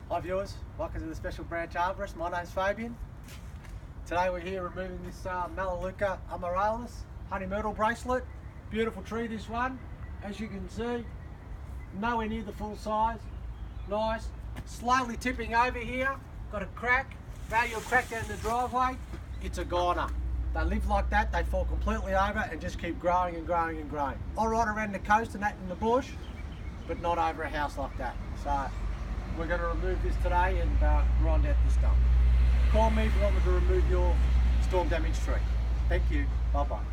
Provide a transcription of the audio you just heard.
Hi viewers, welcome to the Special Branch Arborist. My name's Fabian. Today we're here removing this Melaleuca amaryllis honey myrtle bracelet. Beautiful tree, this one. As you can see, nowhere near the full size. Nice. Slowly tipping over here. Got a crack. Value of crack down the driveway. It's a goner. They live like that, they fall completely over and just keep growing and growing and growing. All right around the coast and that in the bush, but not over a house like that. So we're going to remove this today and grind out this stump. Call me if you want me to remove your storm damaged tree. Thank you. Bye bye.